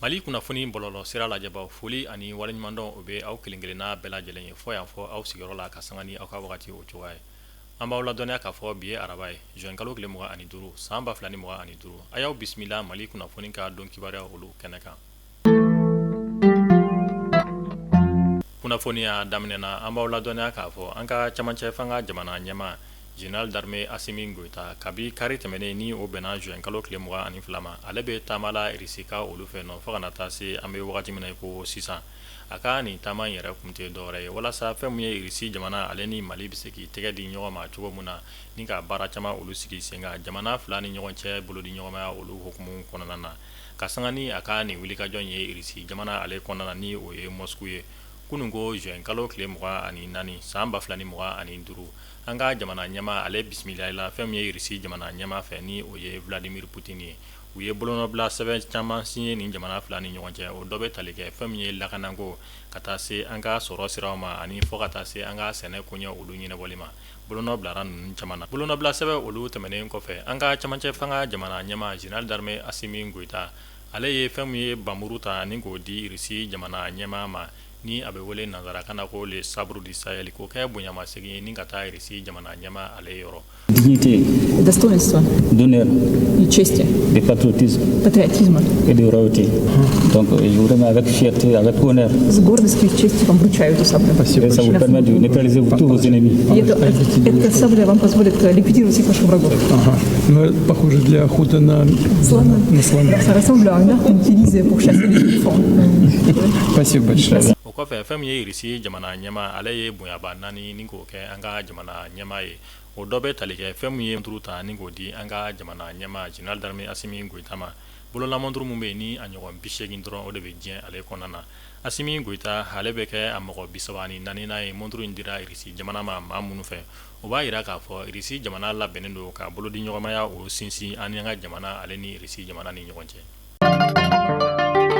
Mali kunnafoni bɔlɔlɔ sira lajɛbaw foli ani waleɲumandɔn o bɛ aw kelenkelenna bɛɛ lajɛlen ye fɔ yan fɔ aw sigiyɔrɔ la ka sanga ni aw ka wagati o cogoya ye. An b'aw ladɔnniya k'a fɔ bi ye araba ye juin kalo tile 25 san 2025 a y'aw bisimila Mali kunnafoni ka don kibaruya olu kɛnɛ kan. Kunnafoniya daminɛna an b'aw ladɔnniya k'a fɔ an ka camancɛ fanga jamana ɲɛma Général d'armée Assimi Goïta kabi kari tɛmɛnen ni o bɛnna juin kalo tile 22 ma ale bɛ taamala RISI ka olu fɛ nɔ fo kana taa se an bɛ wagati min na i ko sisan a ka nin taama in yɛrɛ kun tɛ dɔwɛrɛ ye walasa fɛn mun ye RISI jamana ale ni Mali bɛ se k'i tɛgɛ di ɲɔgɔn ma cogo min na ni ka baara caman olu sigi sen kan jamana fila ni ɲɔgɔn cɛ bolo di ɲɔgɔnmaya olu hukumu kɔnɔna na ka sanga ni a ka nin wulikajɔ ye RISI jamana ale kɔnɔna ni o ye Moscou ye kunun ko juin kalo tile 24 san 2025 an ka jamana ɲɛma ale bisimilala fɛn min ye RISI jamana ɲɛma fɛ ni o ye Vladimir Poutine ye u ye bolonɔbila sɛbɛn caman signé nin jamana fila ni ɲɔgɔn cɛ o dɔ bɛ tali kɛ fɛn min ye lakanako ka taa se an ka sɔrɔ siraw ma ani fɔ ka taa se an ka sɛnɛ koɲɛ olu ɲɛnabɔli ma bolonɔbilara ninnu caman na bolonɔbila sɛbɛn olu tɛmɛnen kɔfɛ an ka camancɛ fanga jamana ɲɛma Général d'armée Assimi Goïta ale ye fɛn min ye banburu ta ni k'o di RISI jamana ɲɛma ma ni a bɛ wele nanzarakan na ko le sabre du Sahel k'o kɛ bonyamasegin ye ni ka taa RISI jamana ɲɛma ale yɔrɔ. Dignité, достоинства, d'honneur, и чести, de patriotisme патриотизма. et de royauté. Donc, je vous remets avec fierté, avec honneur. С гордостью и честью вам вручаю эту саблю. Et ça vous permet de neutraliser tous vos ennemis. И эта сабля вам позволит ликвидировать всех ваших врагов. Ага. Ну, это похоже для охоты на слона. Ça ressemble à une arme qu'on utilise pour chasser les éléphants. Spasibo большое. O kɔfɛ fɛn min ye RISI jamana ɲɛma ale ye bonyaba naani ni k'o kɛ an ka jamana ɲɛma ye o dɔ bɛ tali kɛ fɛn min ye monturu ta ni k'o di an ka jamana ɲɛma Général d'armée Assimi Goïta ma bololamonturu min bɛ yen ni a ɲɔgɔn 80 dɔrɔn o de bɛ diɲɛ ale kɔnɔna na Assimi Goïta ale bɛ kɛ a mɔgɔ 34 ye monturu in dira RISI jamana ma maa minnu fɛ o b'a jira k'a fɔ RISI jamana labɛnnen don ka bolo di ɲɔgɔnmaya o sinsin ani an ka jamana ale ni RISI jamana ni ɲɔgɔn cɛ.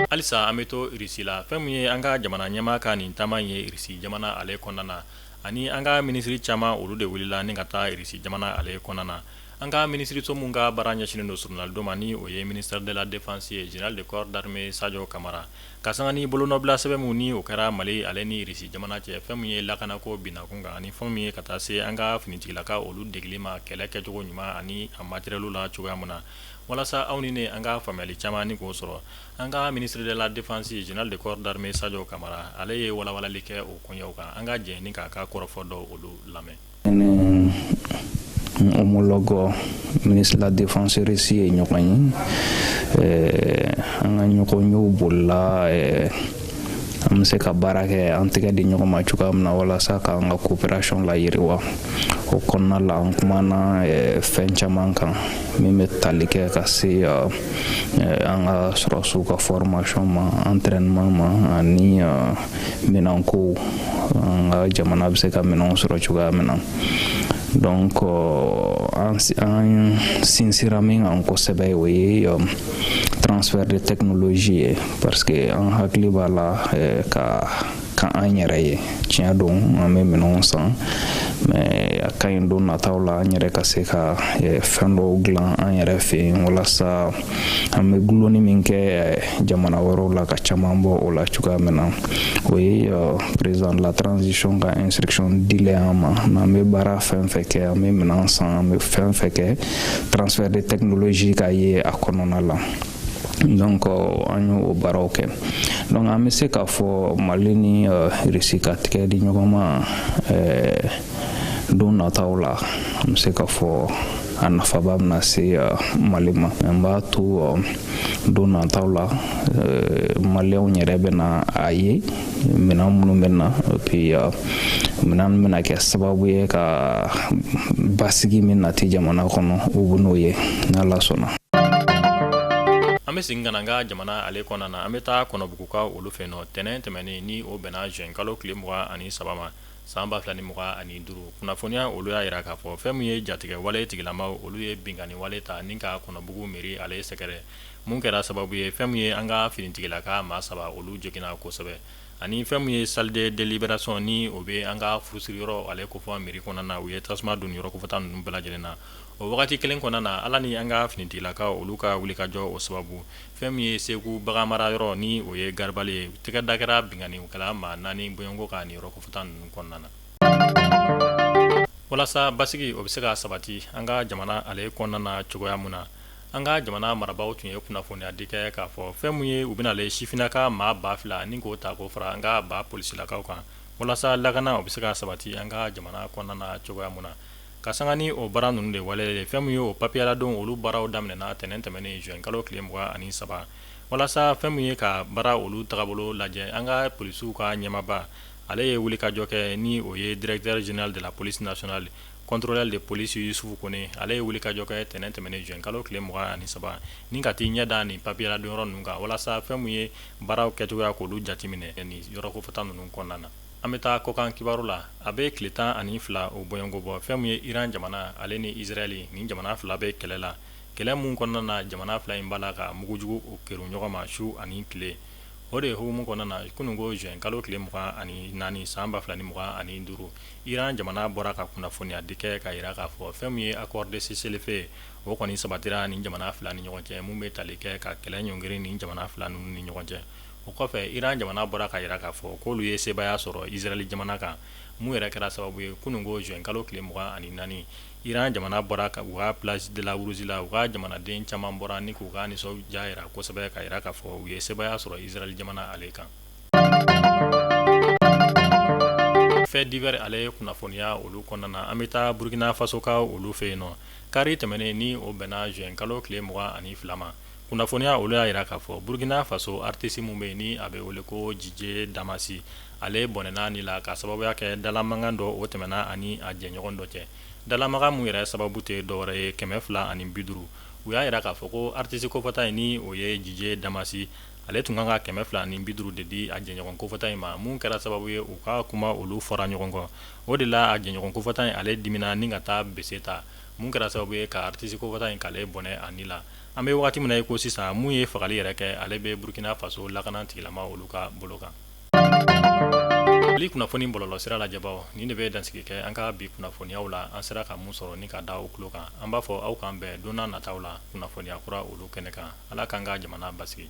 Halisa an bɛ to RISI la fɛn min ye an ka jamana ɲɛma ka nin taama ye RISI jamana ale kɔnɔna na ani an ka minisiri caman olu de wulila ni ka taa RISI jamana ale kɔnɔna na an ka minisiriso mun ka baara ɲɛsinnen don surunalidon ma ni o ye ministère de la défense ye général de corps d'armée Sadio Kamara ka sanga ni bolonɔbila sɛbɛn mun ni o kɛra Mali ale ni RISI jamana cɛ fɛn min ye lakanako binakun kan ani fɛn min ye ka taa se an ka finitigilaka olu degeli ma kɛlɛ kɛcogo ɲuman ani a matériel la cogoya mun na walasa aw ni ne an ka faamuyali caman ni k'o sɔrɔ an ka ministre de la défense général de corps d'armée Sadio Kamara ale ye walawalali kɛ o koɲɛw kan an ka jɛ ni k'a ka kɔrɔfɔ dɔ olu lamɛn. Homologue ministre de la défense RISI ye ɲɔgɔn ye an ka ɲɔgɔn y'o bolila an bɛ se ka baara kɛ an tɛgɛ di ɲɔgɔn ma cogoya min na walasa k'an ka coopération la yiriwa o kɔnɔna la an kumana fɛn caman kan min bɛ tali kɛ ka se an ka sɔrɔsiw ka formation ma entraînement ma ani minɛnko an ka jamana bɛ se ka minɛnw sɔrɔ cogoya min na. Donc an sinsira min kan kosɛbɛ o ye transfert de technologie ye parce que an hakili b'a la ka an yɛrɛ ye tiɲɛ don an bɛ minɛnw san mais a ka ɲi don nataw la an yɛrɛ ka se ka fɛn dɔw dilan an yɛrɛ fɛ yen walasa an bɛ gulonni min kɛ jamana wɛrɛw la ka caman bɔ o la cogoya min na o ye président de la transition ka instruction dilen an ma n'an bɛ baara fɛn fɛn kɛ an bɛ minɛn san an bɛ fɛn fɛn kɛ transfert de technologie ka ye a kɔnɔna la. Donc an y'o baaraw kɛ donc an bɛ se k'a fɔ Mali ni RISI ka tigɛ di ɲɔgɔn ma don nataw la an bɛ se k'a fɔ a nafaba bɛna se Mali ma n b'a to don nataw la maliyɛnw yɛrɛ bɛna a ye minɛn minnu bɛ na puis minɛn bɛna kɛ sababu ye ka basigi min nati jamana kɔnɔ o bɛ n'o ye n'Ala sɔnna. An bɛ segin ka na an ka jamana ale kɔnɔna na an bɛ taa Kɔnɔbugu ka olu fɛ nɔ tɛnɛn tɛmɛnen ni o bɛnna juin kalo tile 23 ma san 2025 kunnafoniya olu y'a jira k'a fɔ fɛn min ye jatigɛ wale tigilamaw olu ye binkani wale ta ni ka Kɔnɔbugu mairie ale sɛgɛrɛ mun kɛra sababu ye fɛn min ye an ka finitigilaka maa 3 olu joginna kosɛbɛ ani fɛn mun ye salle de délibération ni o be an ka furusiri yɔrɔ ale ko fɔ mairie kɔnɔna na u ye tasuma don yɔrɔ kofɔta ninnu bɛɛ lajɛlen na o wagati kelen kɔnɔna na ala ni an ka finitigilakaw olu ka wuli ka jɔ o sababu fɛn min ye Segu baganmara yɔrɔ ni o ye garibali ye tɛgɛ da kɛra binganikɛla maa 4 bɔɲɔgɔnko ka ni yɔrɔ kofɔta ninnu kɔnɔna na walasa basigi o bɛ se ka sabati an ka jamana ale kɔnɔna na cogoya mun na an ka jamana marabaaw tun ye kunnafoniya di kɛ k'a fɔ fɛn mun ye u bɛna ale sifinnaka maa 2000 ni k'o ta k'o fara an ka ba polisilakaw kan walasa lakana o bɛ se ka sabati an ka jamana kɔnɔna na cogoya mun na ka sanga ni o baara ninnu de wale fɛn mun ye o papiyaladenw olu baaraw daminɛna tɛnɛn tɛmɛnen juin kalo tile 23 walasa fɛn mun ye ka baara olu tagabolo lajɛ an ka polisiw ka ɲɛmaba ale ye wuli ka jɔ kɛ ni o ye directeur général de la police nationale contrôleur de police Yusufu Kone ale ye wuli ka jɔ kɛ tɛnɛn tɛmɛnen juin kalo tile 23 ni ka t'i ɲɛda ni papiyaladen yɔrɔ ninnu kan walasa fɛn mun ye baaraw kɛcogoya k'olu jateminɛ ni yɔrɔ kofɔta ninnu kɔnɔna na an bɛ taa kɔkan kibaru la a bɛ tile 12 o bɔɲɔgɔnko bɔ fɛn mun ye Iran jamana ale ni Israel ni jamana fila bɛ kɛlɛ la kɛlɛ mun kɔnɔna na jamana fila in b'a la ka mugujugu o kɛru ɲɔgɔn ma su ani tile o de hukumu kɔnɔna na kununko juin kalo tile 24 san 2025 Iran jamana bɔra ka kunnafoniya di kɛ ka yira k'a fɔ fɛn mun ye accord de cessez-le-feu o kɔni sabatira ni jamana fila ni ɲɔgɔn cɛ mun bɛ tali kɛ ka kɛlɛ ɲɔngiri ni jamana fila ninnu ni ɲɔgɔn cɛ o kɔfɛ Iran jamana bɔra ka yira k'a fɔ k'olu ye sebaya sɔrɔ Israel jamana kan mun yɛrɛ kɛra sababu ye kununko juin kalo tile 24 Iran jamana bɔra ka u ka place de la Ourouzzi la u ka jamanaden caman bɔra ni k'u ka nisɔndiya yira kosɛbɛ ka yira k'a fɔ u ye sebaya sɔrɔ Israel jamana ale kan fait divers ale kunnafoniya olu kɔnɔna na an bɛ taa Burkina Faso ka olu fɛ yen nɔ kari tɛmɛnen ni o bɛnna juin kalo tile 22 ma kunnafoniya olu y'a yira k'a fɔ Burkina Faso artiste mun bɛ yen ni a bɛ wele ko Dj Damasi ale bɔnɛna ni la ka sababuya kɛ dalamankan dɔ o tɛmɛna ani a jɛɲɔgɔn dɔ cɛ dalamakan mun yɛrɛ sababu tɛ dɔwɛrɛ ye 250 u y'a yira k'a fɔ ko artiste kofɔta in ni o ye Dj Damasi ale tun kan ka 250 de di a jɛɲɔgɔn kofɔta in ma mun kɛra sababu ye u ka kuma olu fɔra ɲɔgɔn kɔ o de la a jɛɲɔgɔn kofɔta in ale dimina ni ka taa bese ta mun kɛra sababu ye ka artiste kofɔta in k'ale bɔnɛ a ni la an bɛ wagati min na i ko sisan mun ye fagali yɛrɛ kɛ ale bɛ Burkina Faso lakana tigilama olu ka bolo kan Li kunnafoni bɔlɔlɔ sira lajɛbaw nin de bɛ dansigi kɛ an ka bi kunnafoniyaw la an sera ka mun sɔrɔ ni ka da o tulo kan an b'a fɔ aw k'an bɛn don n'a nataw la kunnafoniya kura olu kɛnɛ kan ala k'an ka jamana basigi